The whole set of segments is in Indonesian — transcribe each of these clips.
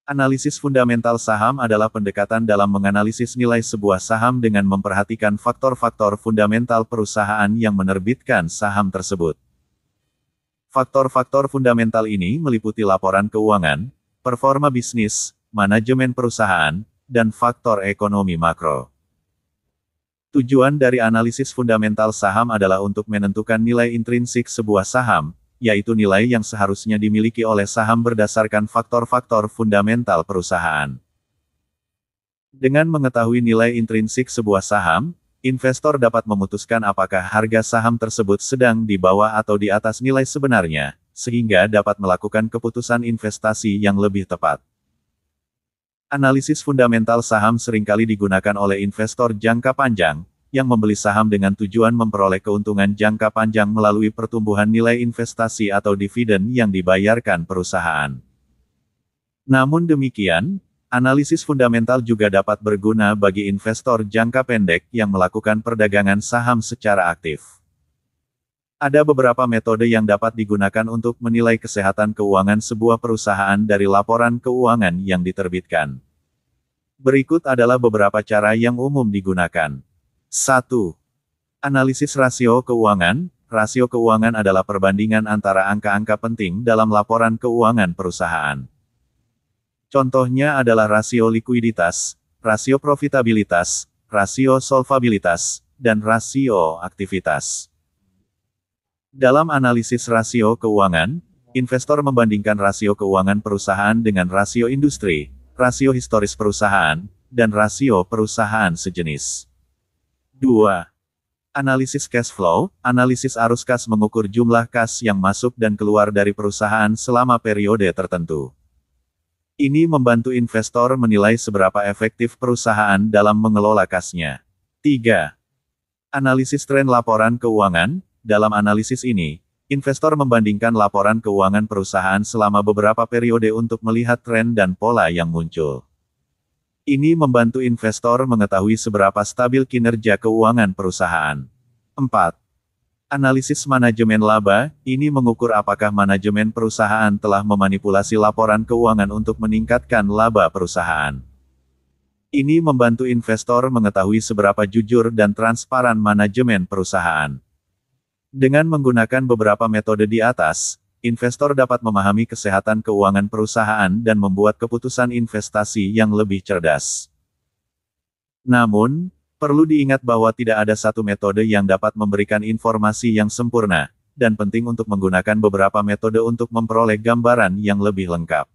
Analisis fundamental saham adalah pendekatan dalam menganalisis nilai sebuah saham dengan memperhatikan faktor-faktor fundamental perusahaan yang menerbitkan saham tersebut. Faktor-faktor fundamental ini meliputi laporan keuangan, performa bisnis, manajemen perusahaan, dan faktor ekonomi makro. Tujuan dari analisis fundamental saham adalah untuk menentukan nilai intrinsik sebuah saham, yaitu nilai yang seharusnya dimiliki oleh saham berdasarkan faktor-faktor fundamental perusahaan. Dengan mengetahui nilai intrinsik sebuah saham, investor dapat memutuskan apakah harga saham tersebut sedang di bawah atau di atas nilai sebenarnya, sehingga dapat melakukan keputusan investasi yang lebih tepat. Analisis fundamental saham seringkali digunakan oleh investor jangka panjang, yang membeli saham dengan tujuan memperoleh keuntungan jangka panjang melalui pertumbuhan nilai investasi atau dividen yang dibayarkan perusahaan. Namun demikian, analisis fundamental juga dapat berguna bagi investor jangka pendek yang melakukan perdagangan saham secara aktif. Ada beberapa metode yang dapat digunakan untuk menilai kesehatan keuangan sebuah perusahaan dari laporan keuangan yang diterbitkan. Berikut adalah beberapa cara yang umum digunakan. 1. Analisis rasio keuangan. Rasio keuangan adalah perbandingan antara angka-angka penting dalam laporan keuangan perusahaan. Contohnya adalah rasio likuiditas, rasio profitabilitas, rasio solvabilitas, dan rasio aktivitas. Dalam analisis rasio keuangan, investor membandingkan rasio keuangan perusahaan dengan rasio industri, rasio historis perusahaan, dan rasio perusahaan sejenis. 2. Analisis cash flow. Analisis arus kas mengukur jumlah kas yang masuk dan keluar dari perusahaan selama periode tertentu. Ini membantu investor menilai seberapa efektif perusahaan dalam mengelola kasnya. 3. Analisis tren laporan keuangan. Dalam analisis ini, investor membandingkan laporan keuangan perusahaan selama beberapa periode untuk melihat tren dan pola yang muncul. Ini membantu investor mengetahui seberapa stabil kinerja keuangan perusahaan. 4. Analisis manajemen laba. Ini mengukur apakah manajemen perusahaan telah memanipulasi laporan keuangan untuk meningkatkan laba perusahaan. Ini membantu investor mengetahui seberapa jujur dan transparan manajemen perusahaan. Dengan menggunakan beberapa metode di atas, investor dapat memahami kesehatan keuangan perusahaan dan membuat keputusan investasi yang lebih cerdas. Namun, perlu diingat bahwa tidak ada satu metode yang dapat memberikan informasi yang sempurna, dan penting untuk menggunakan beberapa metode untuk memperoleh gambaran yang lebih lengkap.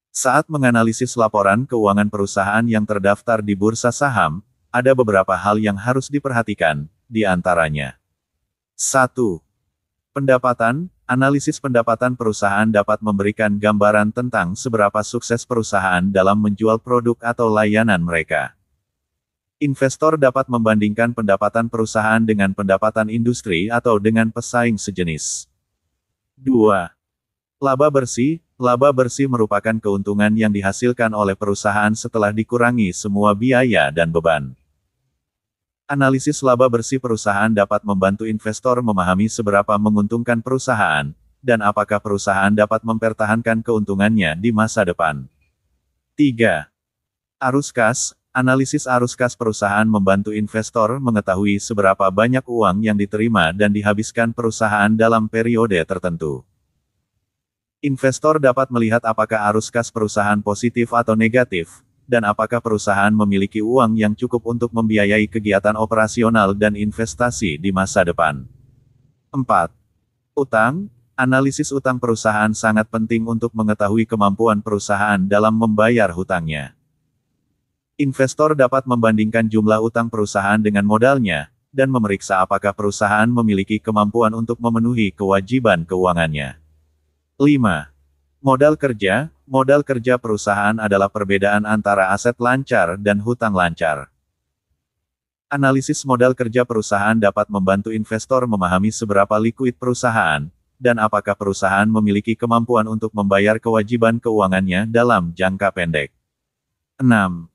Saat menganalisis laporan keuangan perusahaan yang terdaftar di bursa saham, ada beberapa hal yang harus diperhatikan, di antaranya. 1. Pendapatan. Analisis pendapatan perusahaan dapat memberikan gambaran tentang seberapa sukses perusahaan dalam menjual produk atau layanan mereka. Investor dapat membandingkan pendapatan perusahaan dengan pendapatan industri atau dengan pesaing sejenis. 2. Laba bersih. Laba bersih merupakan keuntungan yang dihasilkan oleh perusahaan setelah dikurangi semua biaya dan beban. Analisis laba bersih perusahaan dapat membantu investor memahami seberapa menguntungkan perusahaan, dan apakah perusahaan dapat mempertahankan keuntungannya di masa depan. 3. Arus kas. Analisis arus kas perusahaan membantu investor mengetahui seberapa banyak uang yang diterima dan dihabiskan perusahaan dalam periode tertentu. Investor dapat melihat apakah arus kas perusahaan positif atau negatif, dan apakah perusahaan memiliki uang yang cukup untuk membiayai kegiatan operasional dan investasi di masa depan. 4. Utang. Analisis utang perusahaan sangat penting untuk mengetahui kemampuan perusahaan dalam membayar hutangnya. Investor dapat membandingkan jumlah utang perusahaan dengan modalnya, dan memeriksa apakah perusahaan memiliki kemampuan untuk memenuhi kewajiban keuangannya. 5. Modal kerja. Modal kerja perusahaan adalah perbedaan antara aset lancar dan hutang lancar. Analisis modal kerja perusahaan dapat membantu investor memahami seberapa likuid perusahaan, dan apakah perusahaan memiliki kemampuan untuk membayar kewajiban keuangannya dalam jangka pendek. 6.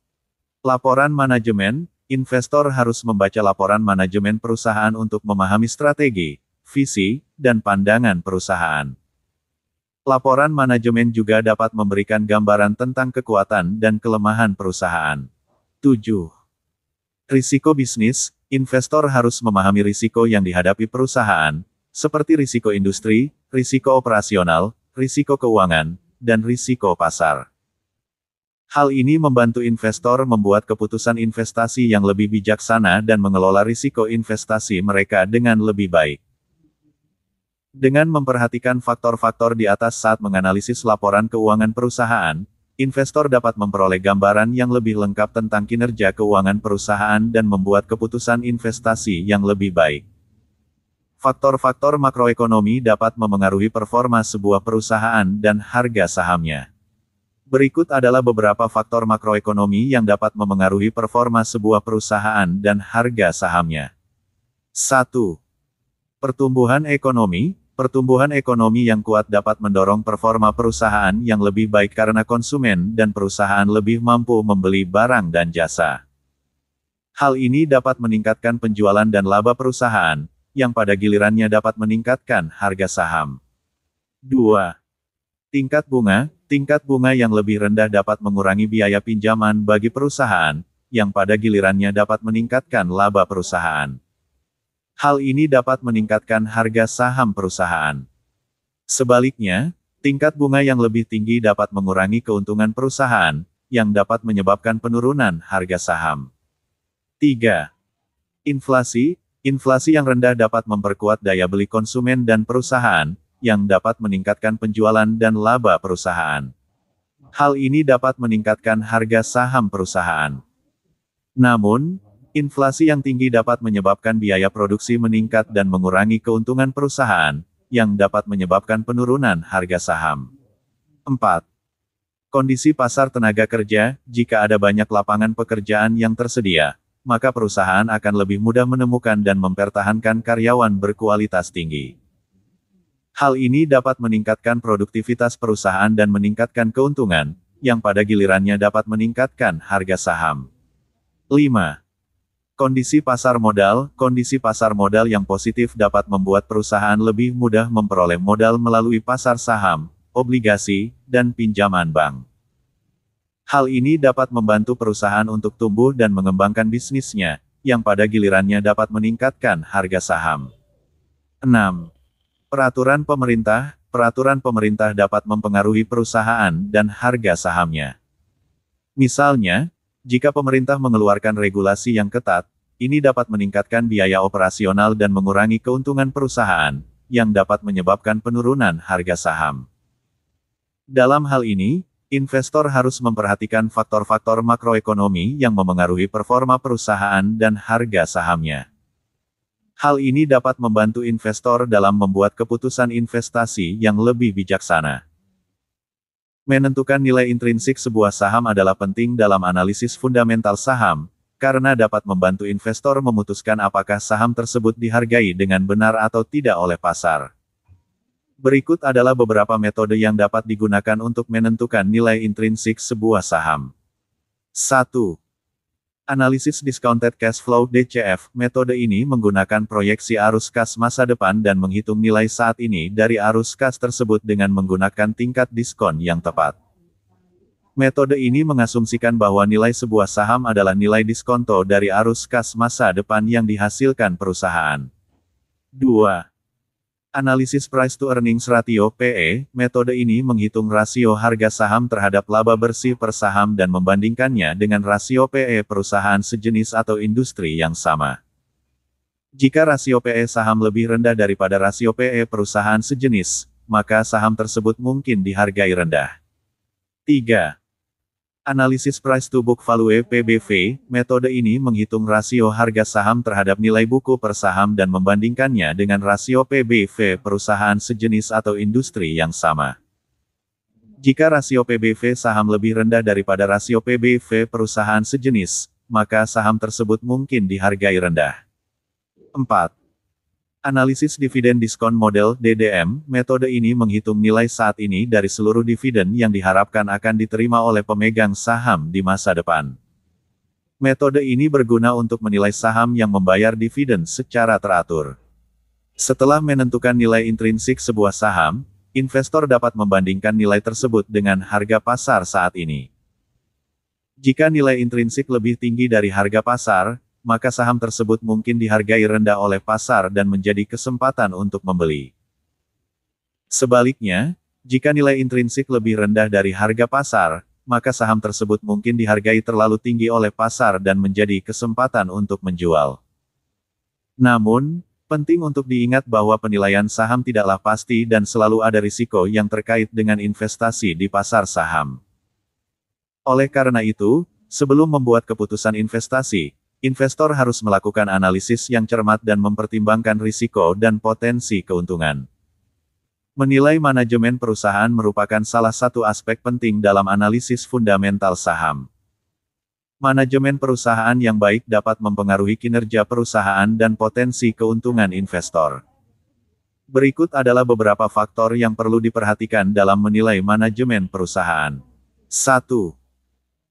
Laporan manajemen. Investor harus membaca laporan manajemen perusahaan untuk memahami strategi, visi, dan pandangan perusahaan. Laporan manajemen juga dapat memberikan gambaran tentang kekuatan dan kelemahan perusahaan. 7. Risiko bisnis. Investor harus memahami risiko yang dihadapi perusahaan, seperti risiko industri, risiko operasional, risiko keuangan, dan risiko pasar. Hal ini membantu investor membuat keputusan investasi yang lebih bijaksana dan mengelola risiko investasi mereka dengan lebih baik. Dengan memperhatikan faktor-faktor di atas saat menganalisis laporan keuangan perusahaan, investor dapat memperoleh gambaran yang lebih lengkap tentang kinerja keuangan perusahaan dan membuat keputusan investasi yang lebih baik. Faktor-faktor makroekonomi dapat memengaruhi performa sebuah perusahaan dan harga sahamnya. Berikut adalah beberapa faktor makroekonomi yang dapat memengaruhi performa sebuah perusahaan dan harga sahamnya. 1. Pertumbuhan ekonomi. Pertumbuhan ekonomi yang kuat dapat mendorong performa perusahaan yang lebih baik karena konsumen dan perusahaan lebih mampu membeli barang dan jasa. Hal ini dapat meningkatkan penjualan dan laba perusahaan, yang pada gilirannya dapat meningkatkan harga saham. 2. Tingkat bunga. Tingkat bunga yang lebih rendah dapat mengurangi biaya pinjaman bagi perusahaan, yang pada gilirannya dapat meningkatkan laba perusahaan. Hal ini dapat meningkatkan harga saham perusahaan. Sebaliknya, tingkat bunga yang lebih tinggi dapat mengurangi keuntungan perusahaan, yang dapat menyebabkan penurunan harga saham. 3. Inflasi. Inflasi yang rendah dapat memperkuat daya beli konsumen dan perusahaan, yang dapat meningkatkan penjualan dan laba perusahaan. Hal ini dapat meningkatkan harga saham perusahaan. Namun, inflasi yang tinggi dapat menyebabkan biaya produksi meningkat dan mengurangi keuntungan perusahaan, yang dapat menyebabkan penurunan harga saham. 4. Kondisi pasar tenaga kerja. Jika ada banyak lapangan pekerjaan yang tersedia, maka perusahaan akan lebih mudah menemukan dan mempertahankan karyawan berkualitas tinggi. Hal ini dapat meningkatkan produktivitas perusahaan dan meningkatkan keuntungan, yang pada gilirannya dapat meningkatkan harga saham. 5. Kondisi pasar modal. Kondisi pasar modal yang positif dapat membuat perusahaan lebih mudah memperoleh modal melalui pasar saham, obligasi, dan pinjaman bank. Hal ini dapat membantu perusahaan untuk tumbuh dan mengembangkan bisnisnya, yang pada gilirannya dapat meningkatkan harga saham. 6. Peraturan pemerintah. Peraturan pemerintah dapat mempengaruhi perusahaan dan harga sahamnya. Misalnya, jika pemerintah mengeluarkan regulasi yang ketat, ini dapat meningkatkan biaya operasional dan mengurangi keuntungan perusahaan, yang dapat menyebabkan penurunan harga saham. Dalam hal ini, investor harus memperhatikan faktor-faktor makroekonomi yang memengaruhi performa perusahaan dan harga sahamnya. Hal ini dapat membantu investor dalam membuat keputusan investasi yang lebih bijaksana. Menentukan nilai intrinsik sebuah saham adalah penting dalam analisis fundamental saham, karena dapat membantu investor memutuskan apakah saham tersebut dihargai dengan benar atau tidak oleh pasar. Berikut adalah beberapa metode yang dapat digunakan untuk menentukan nilai intrinsik sebuah saham. 1. Analisis Discounted Cash Flow (DCF). Metode ini menggunakan proyeksi arus kas masa depan dan menghitung nilai saat ini dari arus kas tersebut dengan menggunakan tingkat diskon yang tepat. Metode ini mengasumsikan bahwa nilai sebuah saham adalah nilai diskonto dari arus kas masa depan yang dihasilkan perusahaan. 2. Analisis Price to Earnings Ratio (PE). Metode ini menghitung rasio harga saham terhadap laba bersih per saham dan membandingkannya dengan rasio PE perusahaan sejenis atau industri yang sama. Jika rasio PE saham lebih rendah daripada rasio PE perusahaan sejenis, maka saham tersebut mungkin dihargai rendah. 3. Analisis Price to Book Value (PBV). Metode ini menghitung rasio harga saham terhadap nilai buku per saham dan membandingkannya dengan rasio PBV perusahaan sejenis atau industri yang sama. Jika rasio PBV saham lebih rendah daripada rasio PBV perusahaan sejenis, maka saham tersebut mungkin dihargai rendah. 4. Analisis Dividen Diskon Model (DDM). Metode ini menghitung nilai saat ini dari seluruh dividen yang diharapkan akan diterima oleh pemegang saham di masa depan. Metode ini berguna untuk menilai saham yang membayar dividen secara teratur. Setelah menentukan nilai intrinsik sebuah saham, investor dapat membandingkan nilai tersebut dengan harga pasar saat ini. Jika nilai intrinsik lebih tinggi dari harga pasar, maka saham tersebut mungkin dihargai rendah oleh pasar dan menjadi kesempatan untuk membeli. Sebaliknya, jika nilai intrinsik lebih rendah dari harga pasar, maka saham tersebut mungkin dihargai terlalu tinggi oleh pasar dan menjadi kesempatan untuk menjual. Namun, penting untuk diingat bahwa penilaian saham tidaklah pasti dan selalu ada risiko yang terkait dengan investasi di pasar saham. Oleh karena itu, sebelum membuat keputusan investasi, investor harus melakukan analisis yang cermat dan mempertimbangkan risiko dan potensi keuntungan. Menilai manajemen perusahaan merupakan salah satu aspek penting dalam analisis fundamental saham. Manajemen perusahaan yang baik dapat mempengaruhi kinerja perusahaan dan potensi keuntungan investor. Berikut adalah beberapa faktor yang perlu diperhatikan dalam menilai manajemen perusahaan. 1.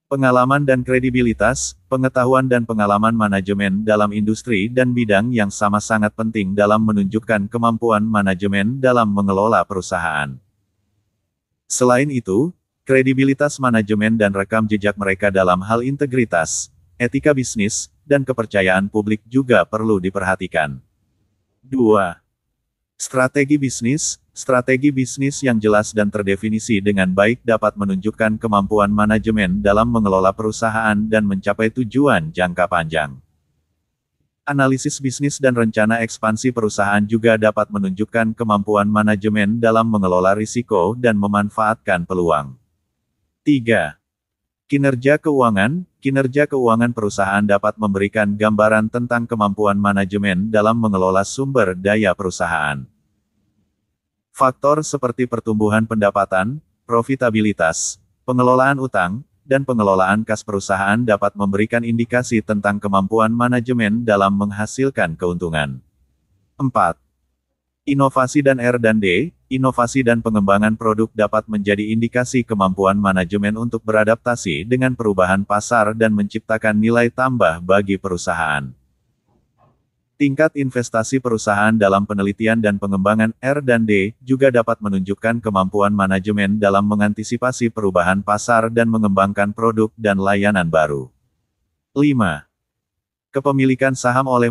Pengalaman dan kredibilitas, pengetahuan dan pengalaman manajemen dalam industri dan bidang yang sama sangat penting dalam menunjukkan kemampuan manajemen dalam mengelola perusahaan. Selain itu, kredibilitas manajemen dan rekam jejak mereka dalam hal integritas, etika bisnis, dan kepercayaan publik juga perlu diperhatikan. 2. Strategi bisnis yang jelas dan terdefinisi dengan baik dapat menunjukkan kemampuan manajemen dalam mengelola perusahaan dan mencapai tujuan jangka panjang. Analisis bisnis dan rencana ekspansi perusahaan juga dapat menunjukkan kemampuan manajemen dalam mengelola risiko dan memanfaatkan peluang. 3. Kinerja keuangan perusahaan dapat memberikan gambaran tentang kemampuan manajemen dalam mengelola sumber daya perusahaan. Faktor seperti pertumbuhan pendapatan, profitabilitas, pengelolaan utang, dan pengelolaan kas perusahaan dapat memberikan indikasi tentang kemampuan manajemen dalam menghasilkan keuntungan. 4. Inovasi dan R&D, inovasi dan pengembangan produk dapat menjadi indikasi kemampuan manajemen untuk beradaptasi dengan perubahan pasar dan menciptakan nilai tambah bagi perusahaan. Tingkat investasi perusahaan dalam penelitian dan pengembangan R&D juga dapat menunjukkan kemampuan manajemen dalam mengantisipasi perubahan pasar dan mengembangkan produk dan layanan baru. 5. Kepemilikan saham oleh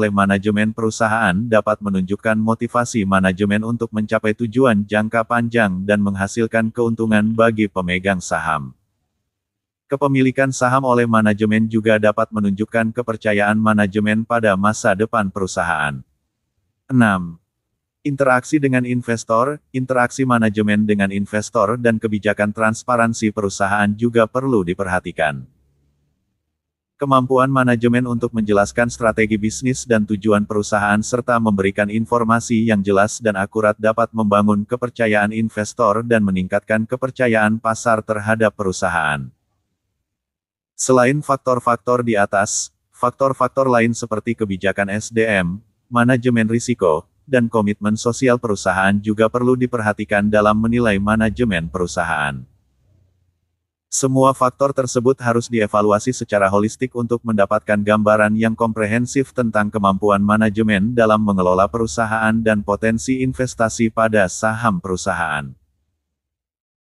manajemen perusahaan dapat menunjukkan motivasi manajemen untuk mencapai tujuan jangka panjang dan menghasilkan keuntungan bagi pemegang saham. Kepemilikan saham oleh manajemen juga dapat menunjukkan kepercayaan manajemen pada masa depan perusahaan. 6. Interaksi manajemen dengan investor dan kebijakan transparansi perusahaan juga perlu diperhatikan. Kemampuan manajemen untuk menjelaskan strategi bisnis dan tujuan perusahaan serta memberikan informasi yang jelas dan akurat dapat membangun kepercayaan investor dan meningkatkan kepercayaan pasar terhadap perusahaan. Selain faktor-faktor di atas, faktor-faktor lain seperti kebijakan SDM, manajemen risiko, dan komitmen sosial perusahaan juga perlu diperhatikan dalam menilai manajemen perusahaan. Semua faktor tersebut harus dievaluasi secara holistik untuk mendapatkan gambaran yang komprehensif tentang kemampuan manajemen dalam mengelola perusahaan dan potensi investasi pada saham perusahaan.